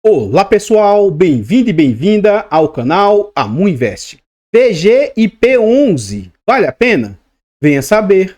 Olá pessoal, bem-vindo e bem-vinda ao canal Amu Invest. VGIP11, vale a pena? Venha saber.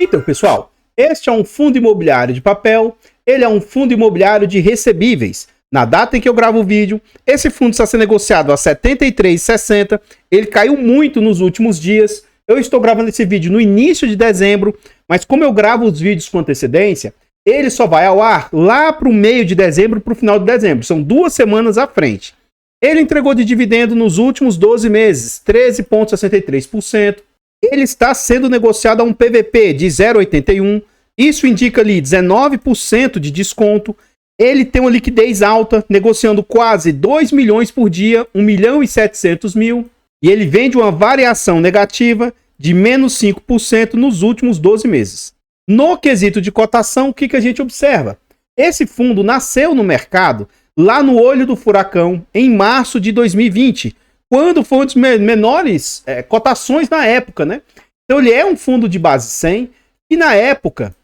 Então pessoal, este é um fundo imobiliário de papel, ele é um fundo imobiliário de recebíveis. Na data em que eu gravo o vídeo, esse fundo está sendo negociado a R$ 73,60, ele caiu muito nos últimos dias. Eu estou gravando esse vídeo no início de dezembro, mas como eu gravo os vídeos com antecedência, ele só vai ao ar lá para o meio de dezembro, para o final de dezembro. São 2 semanas à frente. Ele entregou de dividendo nos últimos 12 meses, 13,63%. Ele está sendo negociado a um PVP de 0,81. Isso indica ali 19% de desconto. Ele tem uma liquidez alta, negociando quase 2 milhões por dia, 1.700.000. E ele vem de uma variação negativa de menos 5% nos últimos 12 meses. No quesito de cotação, o que a gente observa? Esse fundo nasceu no mercado lá no olho do furacão, em março de 2020, quando foi uma das menores cotações na época, né? Então ele é um fundo de base 100 e na época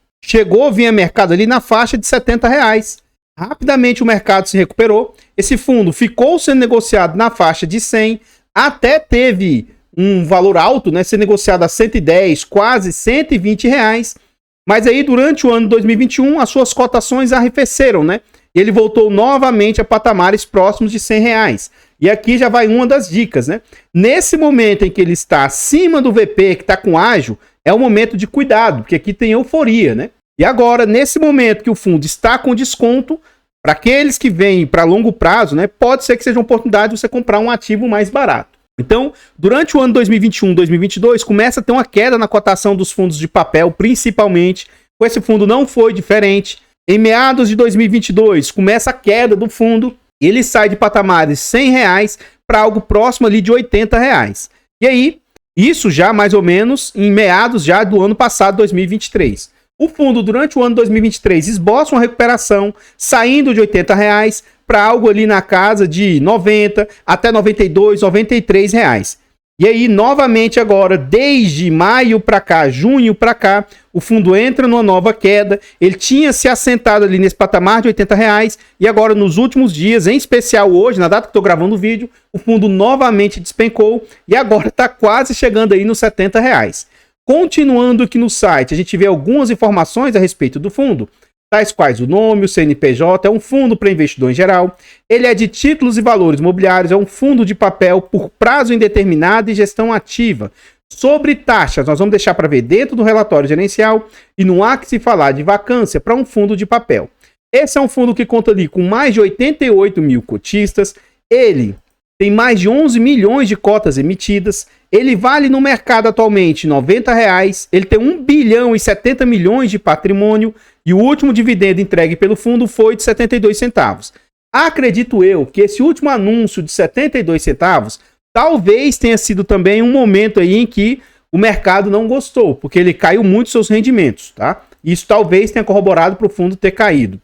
vinha mercado ali na faixa de R$70. Rapidamente o mercado se recuperou, esse fundo ficou sendo negociado na faixa de 100, até teve um valor alto, né, ser negociado a 110, quase R$120, mas aí durante o ano de 2021 as suas cotações arrefeceram, né? E ele voltou novamente a patamares próximos de R$100. E aqui já vai uma das dicas, né? Nesse momento em que ele está acima do VP, que está com ágio, é o momento de cuidado, porque aqui tem euforia, né? E agora, nesse momento que o fundo está com desconto, para aqueles que vêm para longo prazo, né, pode ser que seja uma oportunidade de você comprar um ativo mais barato. Então, durante o ano 2021, 2022, começa a ter uma queda na cotação dos fundos de papel, principalmente. Com esse fundo não foi diferente. Em meados de 2022, começa a queda do fundo. Ele sai de patamares R$100 para algo próximo ali de R$80. E aí, isso já mais ou menos em meados já do ano passado, 2023. O fundo, durante o ano 2023, esboça uma recuperação, saindo de R$80 para algo ali na casa de 90 até 92, R$93. E aí, novamente agora, desde maio para cá, junho para cá, o fundo entra numa nova queda. Ele tinha se assentado ali nesse patamar de R$80 e agora nos últimos dias, em especial hoje, na data que estou gravando o vídeo, o fundo novamente despencou e agora está quase chegando aí nos R$70. Continuando aqui no site, a gente vê algumas informações a respeito do fundo, tais quais o nome, o CNPJ, é um fundo para investidor em geral, ele é de títulos e valores imobiliários, é um fundo de papel por prazo indeterminado e gestão ativa. Sobre taxas, nós vamos deixar para ver dentro do relatório gerencial e não há que se falar de vacância para um fundo de papel. Esse é um fundo que conta ali com mais de 88 mil cotistas, ele tem mais de 11 milhões de cotas emitidas, ele vale no mercado atualmente R$90, ele tem 1 bilhão e 70 milhões de patrimônio e o último dividendo entregue pelo fundo foi de 72 centavos. Acredito eu que esse último anúncio de 72 centavos talvez tenha sido também um momento aí em que o mercado não gostou, porque ele caiu muito seus rendimentos, tá? Isso talvez tenha corroborado para o fundo ter caído.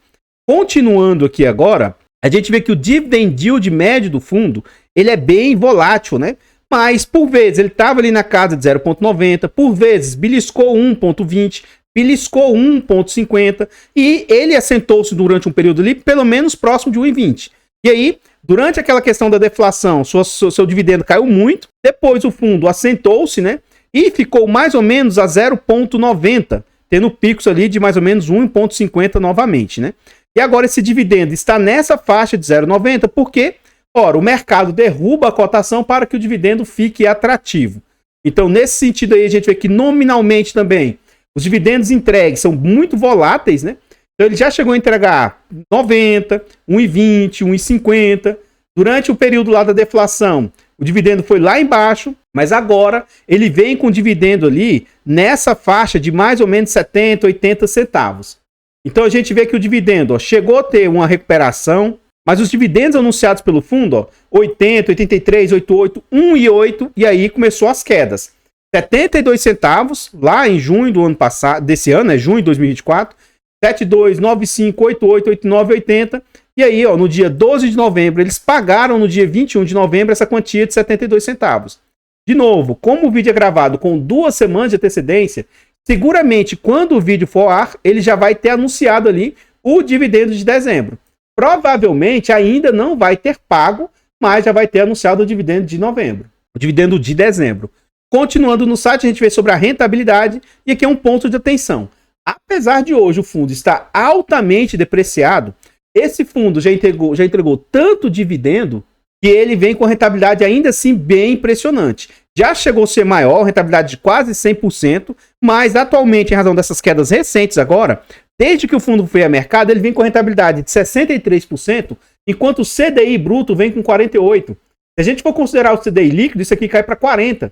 Continuando aqui agora, a gente vê que o dividend yield médio do fundo, ele é bem volátil, né? Mas, por vezes, ele estava ali na casa de 0,90, por vezes, beliscou 1,20, beliscou 1,50 e ele assentou-se durante um período ali pelo menos próximo de 1,20. E aí, durante aquela questão da deflação, seu dividendo caiu muito, depois o fundo assentou-se, né? E ficou mais ou menos a 0,90, tendo picos ali de mais ou menos 1,50 novamente, né? E agora esse dividendo está nessa faixa de 0,90 porque... ora, o mercado derruba a cotação para que o dividendo fique atrativo. Então, nesse sentido aí, a gente vê que nominalmente também os dividendos entregues são muito voláteis, né? Então, ele já chegou a entregar 90, 1,20, 1,50. Durante o período lá da deflação, o dividendo foi lá embaixo, mas agora ele vem com dividendo ali nessa faixa de mais ou menos 70, 80 centavos. Então, a gente vê que o dividendo chegou a ter uma recuperação, mas os dividendos anunciados pelo fundo, 80, 83, 88, 1,8 e aí começou as quedas. 72 centavos lá em junho do ano passado, desse ano, junho de 2024, 72, 95, 88, 89, 80. E aí, no dia 12 de novembro, eles pagaram no dia 21 de novembro essa quantia de 72 centavos. De novo, como o vídeo é gravado com 2 semanas de antecedência, seguramente quando o vídeo for ao ar, ele já vai ter anunciado ali o dividendo de dezembro. Provavelmente ainda não vai ter pago, mas já vai ter anunciado o dividendo de novembro, o dividendo de dezembro. Continuando no site, a gente vê sobre a rentabilidade, e aqui é um ponto de atenção. Apesar de hoje o fundo estar altamente depreciado, esse fundo já entregou tanto dividendo que ele vem com rentabilidade ainda assim bem impressionante. Já chegou a ser maior, rentabilidade de quase 100%, mas atualmente, em razão dessas quedas recentes agora, desde que o fundo foi a mercado, ele vem com rentabilidade de 63%, enquanto o CDI bruto vem com 48%. Se a gente for considerar o CDI líquido, isso aqui cai para 40%.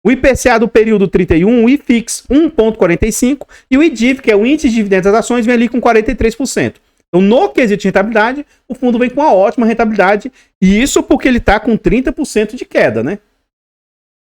O IPCA do período 31, o IFIX 1,45% e o IDIV, que é o índice de dividendos das ações, vem ali com 43%. Então, no quesito de rentabilidade, o fundo vem com uma ótima rentabilidade, e isso porque ele está com 30% de queda, né?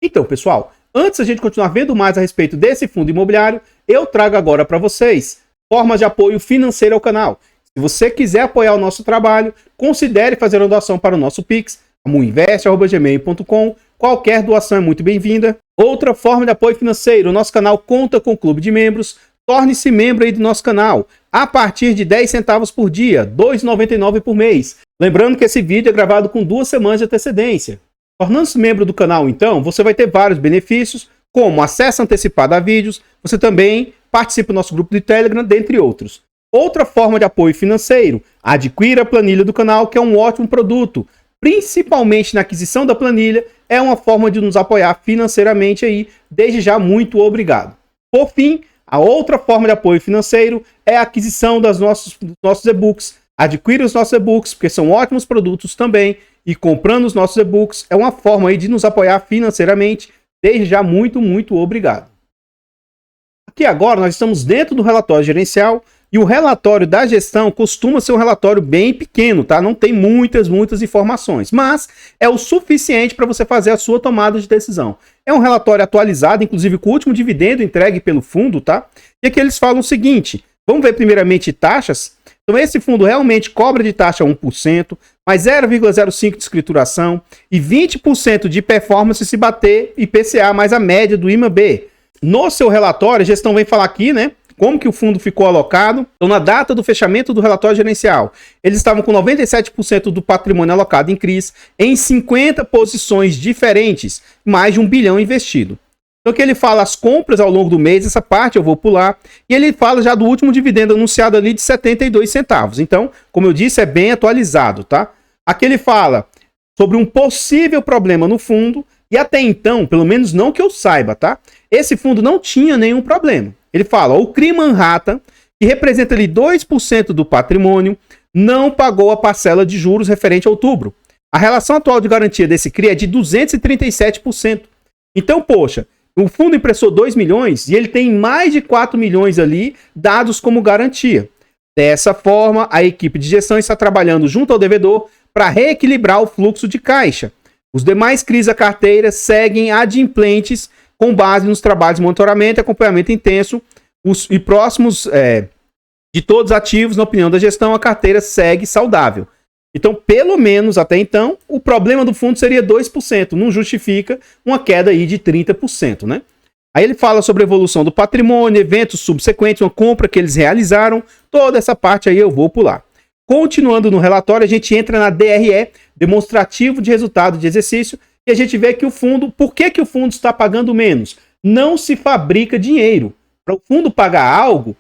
Então, pessoal, antes da gente continuar vendo mais a respeito desse fundo imobiliário, eu trago agora para vocês formas de apoio financeiro ao canal. Se você quiser apoiar o nosso trabalho, considere fazer uma doação para o nosso Pix, amuinvest@gmail.com. Qualquer doação é muito bem-vinda. Outra forma de apoio financeiro, o nosso canal conta com clube de membros. Torne-se membro aí do nosso canal a partir de 10 centavos por dia, R$ 2,99 por mês. Lembrando que esse vídeo é gravado com 2 semanas de antecedência. Tornando-se membro do canal, então, você vai ter vários benefícios, como acesso antecipado a vídeos, você também participa do nosso grupo de Telegram, dentre outros. Outra forma de apoio financeiro, adquira a planilha do canal, que é um ótimo produto. Principalmente na aquisição da planilha, é uma forma de nos apoiar financeiramente aí. Desde já, muito obrigado. Por fim, a outra forma de apoio financeiro é a aquisição dos nossos e-books. Adquira os nossos e-books, porque são ótimos produtos também. E comprando os nossos e-books é uma forma aí de nos apoiar financeiramente. Desde já, muito obrigado. Aqui agora nós estamos dentro do relatório gerencial. E o relatório da gestão costuma ser um relatório bem pequeno, tá? Não tem muitas informações, mas é o suficiente para você fazer a sua tomada de decisão. É um relatório atualizado, inclusive com o último dividendo entregue pelo fundo, tá? E aqui eles falam o seguinte, vamos ver primeiramente taxas. Então esse fundo realmente cobra de taxa 1%, mais 0,05% de escrituração e 20% de performance se bater IPCA mais a média do IMAB. No seu relatório, a gestão vem falar aqui, né? Como que o fundo ficou alocado. Então, na data do fechamento do relatório gerencial, eles estavam com 97% do patrimônio alocado em CRIs, em 50 posições diferentes, mais de 1 bilhão investido. Então, aqui ele fala as compras ao longo do mês, essa parte eu vou pular, e ele fala já do último dividendo anunciado ali de 72 centavos. Então, como eu disse, é bem atualizado, tá? Aqui ele fala sobre um possível problema no fundo, e até então, pelo menos não que eu saiba, tá? Esse fundo não tinha nenhum problema. Ele fala, o CRI Manhattan, que representa ali 2% do patrimônio, não pagou a parcela de juros referente a outubro. A relação atual de garantia desse CRI é de 237%. Então, poxa, o fundo emprestou 2 milhões e ele tem mais de 4 milhões ali dados como garantia. Dessa forma, a equipe de gestão está trabalhando junto ao devedor para reequilibrar o fluxo de caixa. Os demais CRIs da carteira seguem adimplentes com base nos trabalhos de monitoramento e acompanhamento intenso e próximos de todos os ativos, na opinião da gestão, a carteira segue saudável. Então, pelo menos até então, o problema do fundo seria 2%, não justifica uma queda aí de 30%, né? Aí ele fala sobre a evolução do patrimônio, eventos subsequentes, uma compra que eles realizaram, toda essa parte aí eu vou pular. Continuando no relatório, a gente entra na DRE, demonstrativo de resultado de exercício, e a gente vê que o fundo, por que o fundo está pagando menos? Não se fabrica dinheiro. Para o fundo pagar algo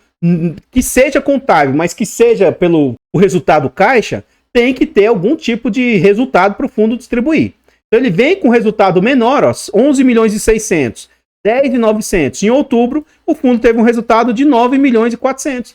que seja contábil, mas que seja pelo o resultado caixa, tem que ter algum tipo de resultado para o fundo distribuir. Então ele vem com resultado menor, ó, 11 milhões e 600, 10 e 900. Em outubro, o fundo teve um resultado de 9 milhões e 400.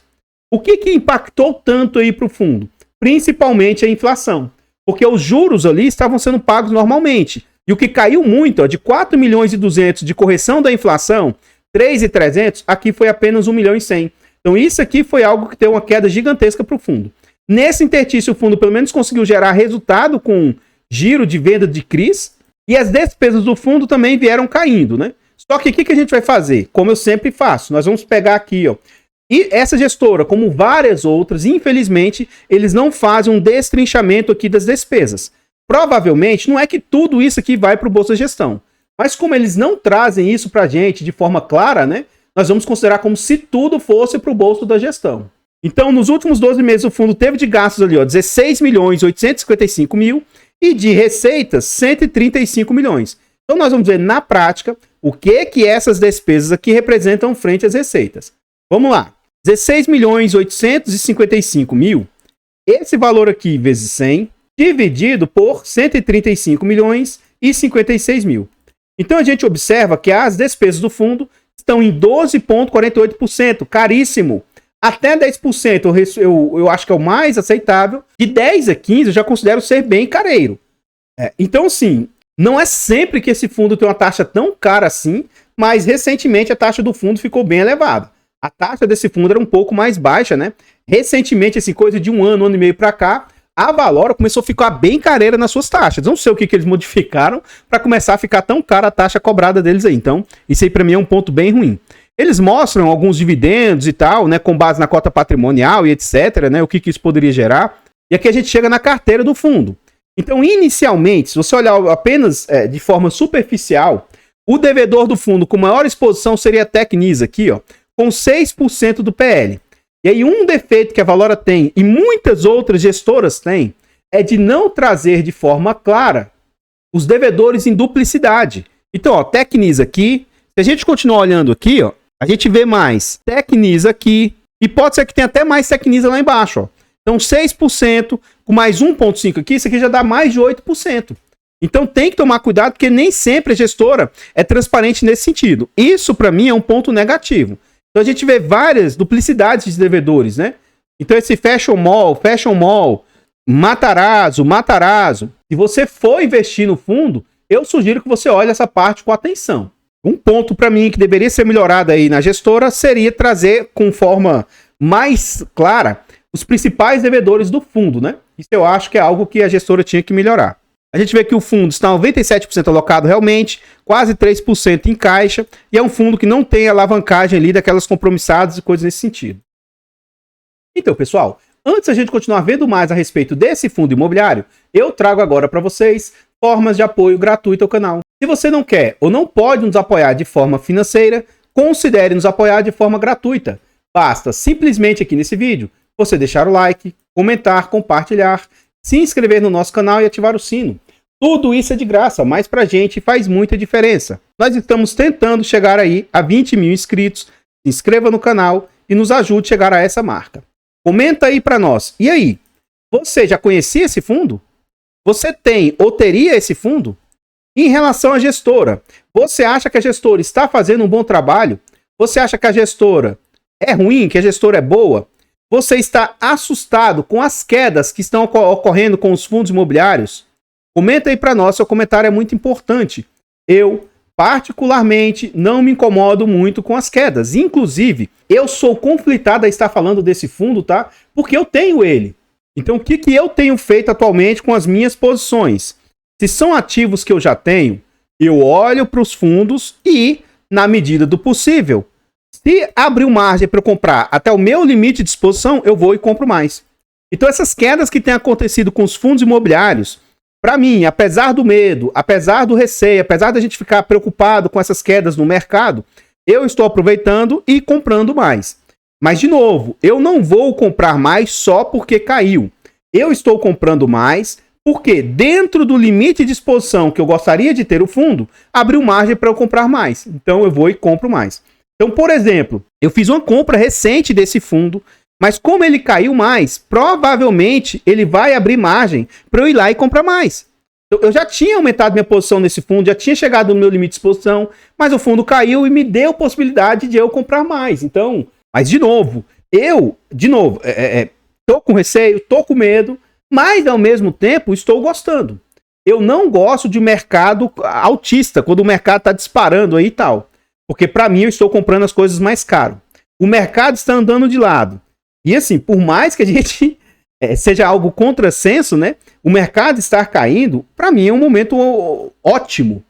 O que impactou tanto aí para o fundo? Principalmente a inflação. Porque os juros ali estavam sendo pagos normalmente. E o que caiu muito, ó, de 4 milhões e 200 de correção da inflação, 3 e 300, aqui foi apenas 1 milhão e 100. Então isso aqui foi algo que deu uma queda gigantesca para o fundo. Nesse interstício, o fundo pelo menos conseguiu gerar resultado com giro de venda de CRIs e as despesas do fundo também vieram caindo, né? Só que o que a gente vai fazer? Como eu sempre faço, nós vamos pegar aqui, ó. E essa gestora, como várias outras, infelizmente, eles não fazem um destrinchamento aqui das despesas. Provavelmente, não é que tudo isso aqui vai para o Bolsa Gestão. Mas como eles não trazem isso para a gente de forma clara, né? nós vamos considerar como se tudo fosse para o bolso da gestão. Então, nos últimos 12 meses, o fundo teve de gastos ali, ó, 16.855.000 e de receitas, 135 milhões. Então, nós vamos ver na prática o que essas despesas aqui representam frente às receitas. Vamos lá. 16.855.000. Esse valor aqui vezes 100, dividido por 135 milhões e 56 mil. Então, a gente observa que as despesas do fundo estão em 12,48%, caríssimo. Até 10% eu acho que é o mais aceitável. De 10 a 15 eu já considero ser bem careiro. Então, sim, não é sempre que esse fundo tem uma taxa tão cara assim, mas recentemente a taxa do fundo ficou bem elevada. A taxa desse fundo era um pouco mais baixa, né? Recentemente, assim, coisa de um ano e meio para cá, a Valora começou a ficar bem careira nas suas taxas. Não sei o que eles modificaram para começar a ficar tão cara a taxa cobrada deles aí. Então, isso aí para mim é um ponto bem ruim. Eles mostram alguns dividendos e tal, né, com base na cota patrimonial e etc, né, o que isso poderia gerar. E aqui a gente chega na carteira do fundo. Então, inicialmente, se você olhar apenas de forma superficial, o devedor do fundo com maior exposição seria a Tecnisa aqui, ó, com 6% do PL. E aí um defeito que a Valora tem, e muitas outras gestoras têm, é de não trazer de forma clara os devedores em duplicidade. Então, ó, Tecnisa aqui, se a gente continuar olhando aqui, ó, a gente vê mais Tecnisa aqui, e pode ser que tenha até mais Tecnisa lá embaixo, ó. Então, 6%, com mais 1,5% aqui, isso aqui já dá mais de 8%. Então, tem que tomar cuidado, porque nem sempre a gestora é transparente nesse sentido. Isso, para mim, é um ponto negativo. Então, a gente vê várias duplicidades de devedores, né? Então, esse Fashion Mall, Matarazzo. Se você for investir no fundo, eu sugiro que você olhe essa parte com atenção. Um ponto para mim que deveria ser melhorado aí na gestora seria trazer com forma mais clara os principais devedores do fundo, né? Isso eu acho que é algo que a gestora tinha que melhorar. A gente vê que o fundo está 97% alocado realmente, quase 3% em caixa, e é um fundo que não tem alavancagem ali daquelas compromissadas e coisas nesse sentido. Então, pessoal, antes a gente continuar vendo mais a respeito desse fundo imobiliário, eu trago agora para vocês formas de apoio gratuito ao canal. Se você não quer ou não pode nos apoiar de forma financeira, considere nos apoiar de forma gratuita. Basta simplesmente aqui nesse vídeo você deixar o like, comentar, compartilhar, se inscrever no nosso canal e ativar o sino. Tudo isso é de graça, mas pra gente faz muita diferença. Nós estamos tentando chegar aí a 20 mil inscritos. Se inscreva no canal e nos ajude a chegar a essa marca. Comenta aí pra nós. E aí, você já conhecia esse fundo? Você tem ou teria esse fundo? Em relação à gestora, você acha que a gestora está fazendo um bom trabalho? Você acha que a gestora é ruim, que a gestora é boa? Você está assustado com as quedas que estão ocorrendo com os fundos imobiliários? Comenta aí para nós, seu comentário é muito importante. Eu, particularmente, não me incomodo muito com as quedas. Inclusive, eu sou conflitado a estar falando desse fundo, tá? Porque eu tenho ele. Então, o que eu tenho feito atualmente com as minhas posições? Se são ativos que eu já tenho, eu olho para os fundos e, na medida do possível, se abrir margem para eu comprar até o meu limite de exposição, eu vou e compro mais. Então, essas quedas que têm acontecido com os fundos imobiliários, para mim, apesar do medo, apesar do receio, apesar da gente ficar preocupado com essas quedas no mercado, eu estou aproveitando e comprando mais. Mas, de novo, eu não vou comprar mais só porque caiu. Eu estou comprando mais porque, dentro do limite de exposição que eu gostaria de ter o fundo, abriu margem para eu comprar mais. Então, eu vou e compro mais. Então, por exemplo, eu fiz uma compra recente desse fundo, mas como ele caiu mais, provavelmente ele vai abrir margem para eu ir lá e comprar mais. Eu já tinha aumentado minha posição nesse fundo, já tinha chegado no meu limite de exposição, mas o fundo caiu e me deu possibilidade de eu comprar mais. Então, mas de novo, tô com receio, tô com medo, mas ao mesmo tempo estou gostando. Eu não gosto de mercado altista, quando o mercado está disparando aí e tal. Porque para mim eu estou comprando as coisas mais caro. O mercado está andando de lado. E assim, por mais que a gente seja algo contrassenso, né? O mercado estar caindo, para mim é um momento ótimo.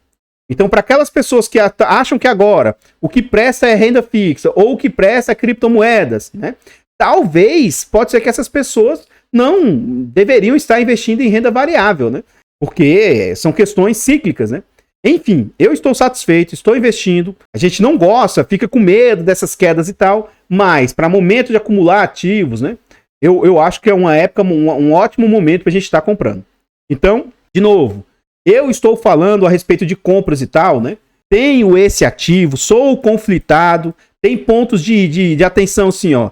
Então, para aquelas pessoas que acham que agora o que presta é renda fixa ou o que presta é criptomoedas, né? Talvez, pode ser que essas pessoas não deveriam estar investindo em renda variável, né? Porque são questões cíclicas, né? Enfim, eu estou satisfeito, estou investindo. A gente não gosta, fica com medo dessas quedas e tal, mas para momento de acumular ativos, né? Eu acho que é uma época, um ótimo momento para a gente estar comprando. Então, de novo, eu estou falando a respeito de compras e tal, né? Tenho esse ativo, sou conflitado, tem pontos de atenção assim, ó.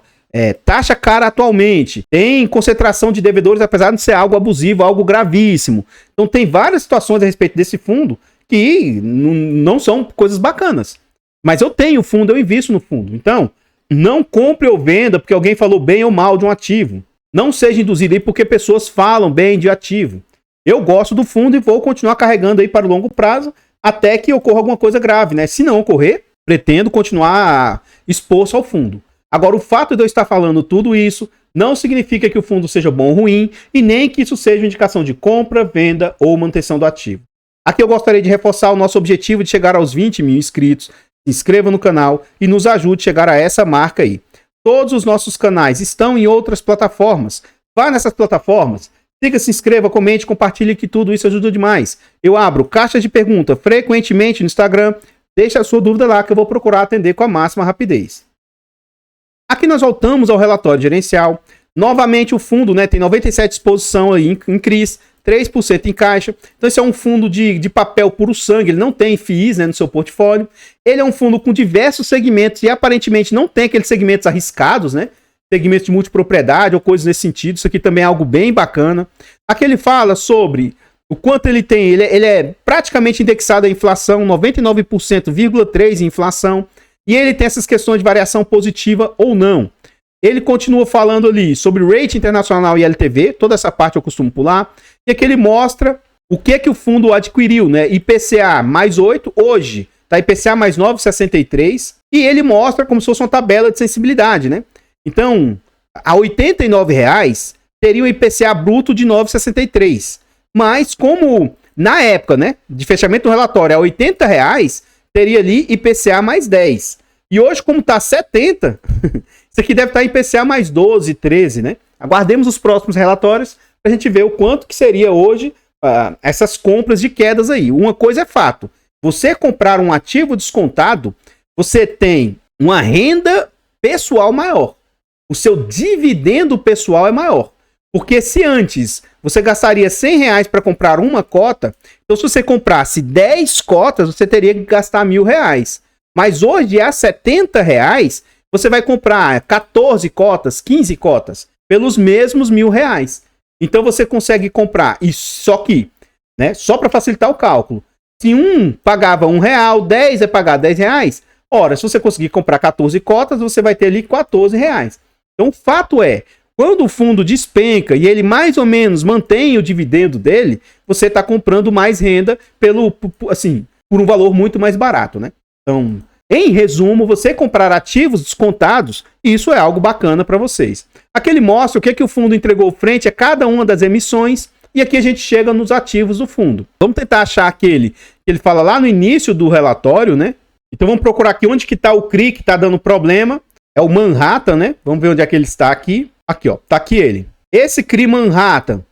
Taxa cara atualmente, tem concentração de devedores, apesar de ser algo abusivo, algo gravíssimo. Então tem várias situações a respeito desse fundo que não são coisas bacanas. Mas eu tenho fundo, eu invisto no fundo. Então, não compre ou venda porque alguém falou bem ou mal de um ativo. Não seja induzido aí porque pessoas falam bem de ativo. Eu gosto do fundo e vou continuar carregando aí para o longo prazo até que ocorra alguma coisa grave, né? Se não ocorrer, pretendo continuar exposto ao fundo. Agora, o fato de eu estar falando tudo isso não significa que o fundo seja bom ou ruim e nem que isso seja uma indicação de compra, venda ou manutenção do ativo. Aqui eu gostaria de reforçar o nosso objetivo de chegar aos 20 mil inscritos. Se inscreva no canal e nos ajude a chegar a essa marca aí. Todos os nossos canais estão em outras plataformas. Vá nessas plataformas, siga, se inscreva, comente, compartilhe, que tudo isso ajuda demais. Eu abro caixas de pergunta frequentemente no Instagram. Deixe a sua dúvida lá que eu vou procurar atender com a máxima rapidez. Aqui nós voltamos ao relatório gerencial. Novamente o fundo, né, tem 97 exposição aí em CRIs, 3% em caixa. Então esse é um fundo de papel puro sangue, ele não tem FIIs, né, no seu portfólio. Ele é um fundo com diversos segmentos e aparentemente não tem aqueles segmentos arriscados, né? Segmentos de multipropriedade ou coisas nesse sentido. Isso aqui também é algo bem bacana. Aqui ele fala sobre o quanto ele tem, ele é praticamente indexado à inflação, 99,3% em inflação. E ele tem essas questões de variação positiva ou não. Ele continua falando ali sobre rate internacional e LTV, toda essa parte eu costumo pular. E aqui ele mostra o que o fundo adquiriu, né? IPCA mais 8, hoje tá IPCA mais 9,63. E ele mostra como se fosse uma tabela de sensibilidade, né? Então, a R$ 89,00 teria um IPCA bruto de 9,63. Mas como na época, né, de fechamento do relatório, a R$ 80,00, teria ali IPCA mais 10. E hoje, como tá 70, isso aqui deve estar IPCA mais 12, 13, né? Aguardemos os próximos relatórios para a gente ver o quanto que seria hoje essas compras de quedas aí. Uma coisa é fato, você comprar um ativo descontado, você tem uma renda pessoal maior. O seu dividendo pessoal é maior. Porque se antes você gastaria R$100 para comprar uma cota, então se você comprasse 10 cotas, você teria que gastar R$1.000. Mas hoje, a R$70, você vai comprar 14 cotas, 15 cotas, pelos mesmos R$1.000. Então você consegue comprar, e só que, né, só para facilitar o cálculo, se um pagava R$1, 10 vai pagar R$10, ora, se você conseguir comprar 14 cotas, você vai ter ali R$14. Então o fato é, quando o fundo despenca e ele mais ou menos mantém o dividendo dele, você está comprando mais renda por um valor muito mais barato, né? Então, em resumo, você comprar ativos descontados, isso é algo bacana para vocês. Aqui ele mostra o que o fundo entregou frente a cada uma das emissões e aqui a gente chega nos ativos do fundo. Vamos tentar achar aquele que ele fala lá no início do relatório, né? Então vamos procurar aqui onde que está o CRI que está dando problema. É o Manhattan, né? Vamos ver onde é que ele está aqui. Aqui, ó. Tá aqui ele. Esse CRI Manhattan,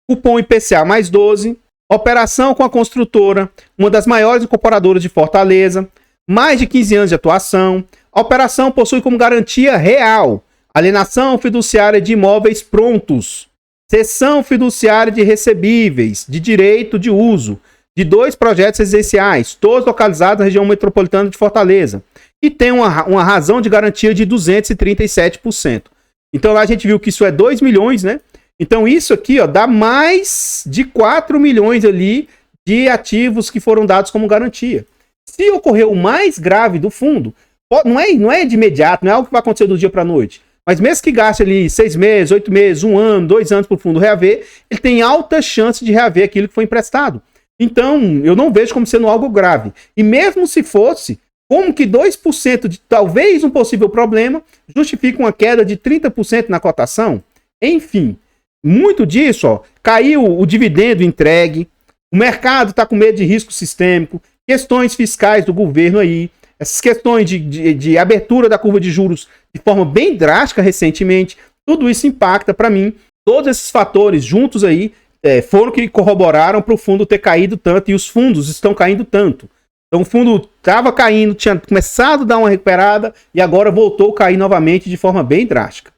cupom IPCA mais 12, operação com a construtora, uma das maiores incorporadoras de Fortaleza, mais de 15 anos de atuação. A operação possui como garantia real alienação fiduciária de imóveis prontos, cessão fiduciária de recebíveis, de direito de uso, de 2 projetos residenciais, todos localizados na região metropolitana de Fortaleza. E tem uma razão de garantia de 237%. Então lá a gente viu que isso é 2 milhões, né? Então isso aqui, ó, dá mais de 4 milhões ali de ativos que foram dados como garantia. Se ocorrer o mais grave do fundo, não é de imediato, não é algo que vai acontecer do dia para a noite. Mas mesmo que gaste ali 6 meses, 8 meses, 1 ano, 2 anos para o fundo reaver, ele tem alta chance de reaver aquilo que foi emprestado. Então, eu não vejo como sendo algo grave. E mesmo se fosse, como que 2% de talvez um possível problema justifica uma queda de 30% na cotação? Enfim, muito disso, ó, caiu o dividendo entregue, o mercado está com medo de risco sistêmico, questões fiscais do governo aí, essas questões de abertura da curva de juros de forma bem drástica recentemente, tudo isso impacta para mim. Todos esses fatores juntos aí foram que corroboraram para o fundo ter caído tanto, e os fundos estão caindo tanto. Então o fundo estava caindo, tinha começado a dar uma recuperada e agora voltou a cair novamente de forma bem drástica.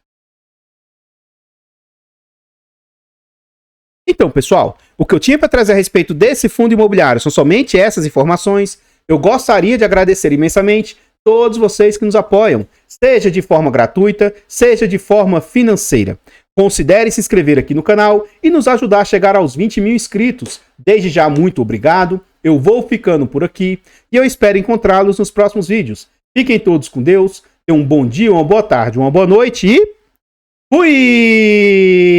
Então, pessoal, o que eu tinha para trazer a respeito desse fundo imobiliário são somente essas informações. Eu gostaria de agradecer imensamente todos vocês que nos apoiam, seja de forma gratuita, seja de forma financeira. Considere se inscrever aqui no canal e nos ajudar a chegar aos 20 mil inscritos. Desde já, muito obrigado. Eu vou ficando por aqui e eu espero encontrá-los nos próximos vídeos. Fiquem todos com Deus, tenham um bom dia, uma boa tarde, uma boa noite e... fui!